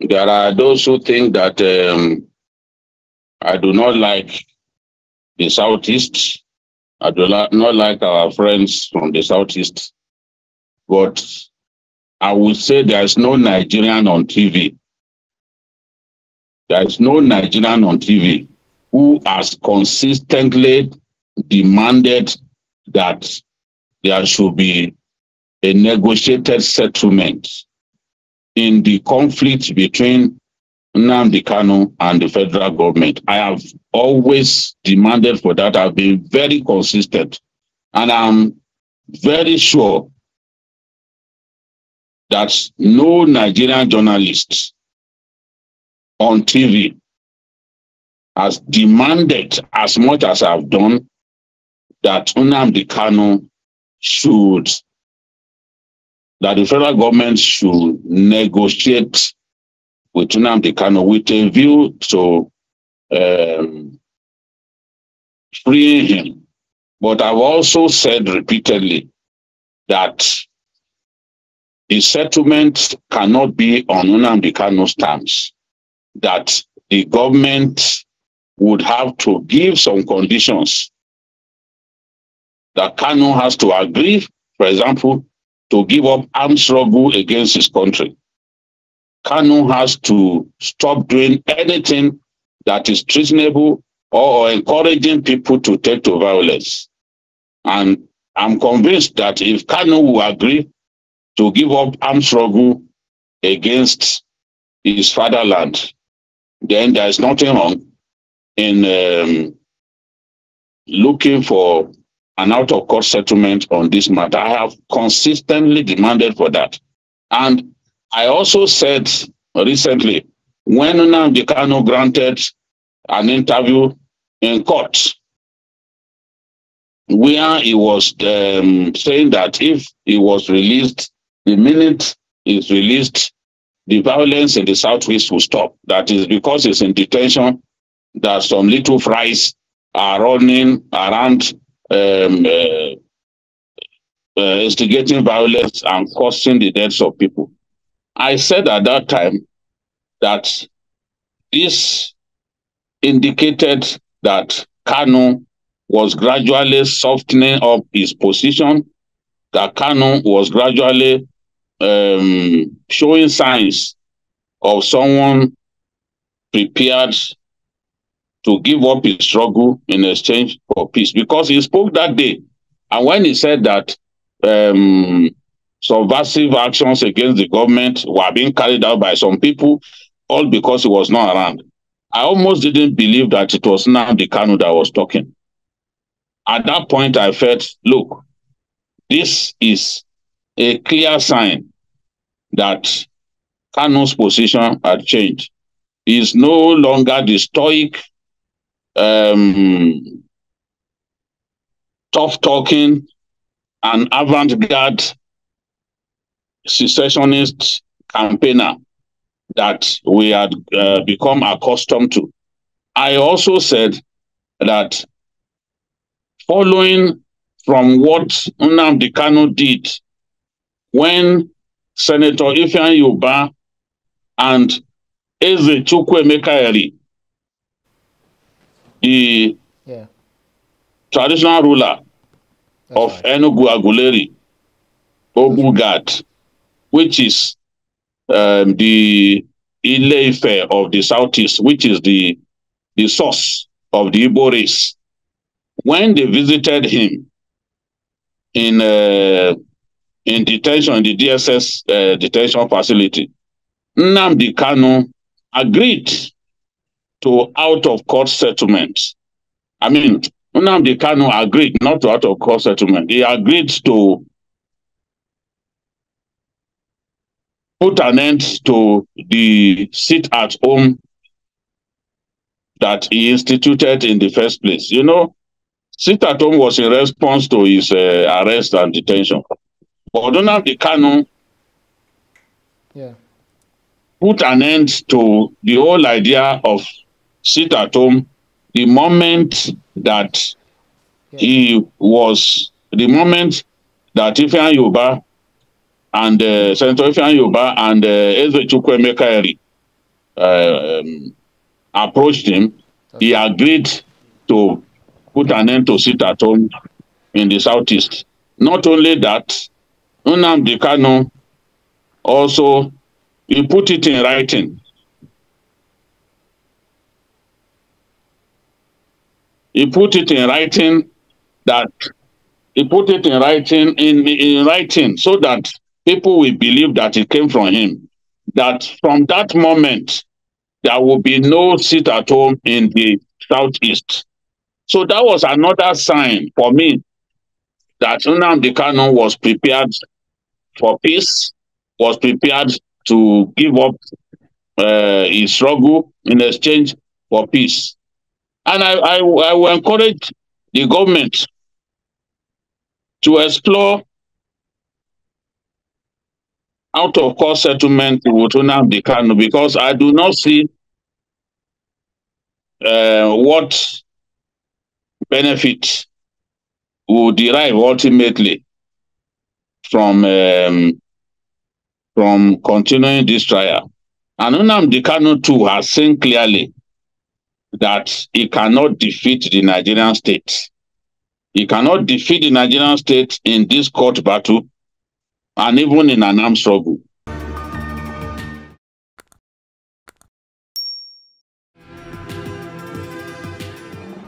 There are those who think that I do not like the Southeast. I do not like our friends from the Southeast. But I would say there is no Nigerian on TV. There is no Nigerian on TV who has consistently demanded that there should be a negotiated settlement in the conflict between Nnamdi Kanu and the federal government. I have always demanded for that. I've been very consistent. And I'm very sure that no Nigerian journalist on TV has demanded as much as I've done that Nnamdi Kanu should, that the federal government should negotiate with Nnamdi Kanu with a view to freeing him. But I've also said repeatedly that the settlement cannot be on Nnamdi Kanu's terms, that the government would have to give some conditions that Kanu has to agree, for example, to give up armed struggle against his country. Kanu has to stop doing anything that is treasonable or encouraging people to take to violence. And I'm convinced that if Kanu will agree to give up armed struggle against his fatherland, then there is nothing wrong in looking for an out-of-court settlement on this matter. I have consistently demanded for that. And I also said recently, when Nnamdi Kanu granted an interview in court, where he was saying that if he was released, the minute he's released, the violence in the Southwest will stop. That is because he's in detention, that some little fries are running around instigating violence and causing the deaths of people. I said at that time that this indicated that Kanu was gradually softening up his position, that Kanu was gradually showing signs of someone prepared to give up his struggle in exchange for peace, because he spoke that day. And when he said that subversive actions against the government were being carried out by some people, all because he was not around, I almost didn't believe that it was Nnamdi Kanu that was talking. At that point, I felt, look, this is a clear sign that Kanu's position had changed. He is no longer the stoic, tough-talking and avant-garde secessionist campaigner that we had become accustomed to. I also said that following from what Nnamdi Kanu did when Senator Ifeanyi Ubah and Eze Chukwuemeka, the traditional ruler of Enugu Aguleri, Ogugad, which is the Ile-Ife of the Southeast, which is the source of the Igbo race. When they visited him in detention, in the DSS detention facility, Nnamdi Kanu agreed to out-of-court settlement. I mean, Nnamdi Kanu agreed not to out-of-court settlement. He agreed to put an end to the sit-at-home that he instituted in the first place. You know, sit-at-home was in response to his arrest and detention. But Nnamdi Kanu put an end to the whole idea of sit-at-home the moment that the moment that Ifeanyi Ubah and Senator Ifeanyi Ubah and Eze Chukwuemeka approached him, he agreed to put an end to sit at home in the southeast. Not only that, Nnamdi Kanu also, he put it in writing. He put it in writing that he put it in writing in writing so that people will believe that it came from him. That from that moment there will be no sit at home in the southeast. So that was another sign for me that Nnamdi Kanu was prepared for peace, was prepared to give up his struggle in exchange for peace. And I will encourage the government to explore out-of-court settlement with Nnamdi Kanu, because I do not see what benefit will derive ultimately from continuing this trial. And Nnamdi Kanu too has seen clearly that he cannot defeat the Nigerian state. He cannot defeat the Nigerian state in this court battle and even in an armed struggle.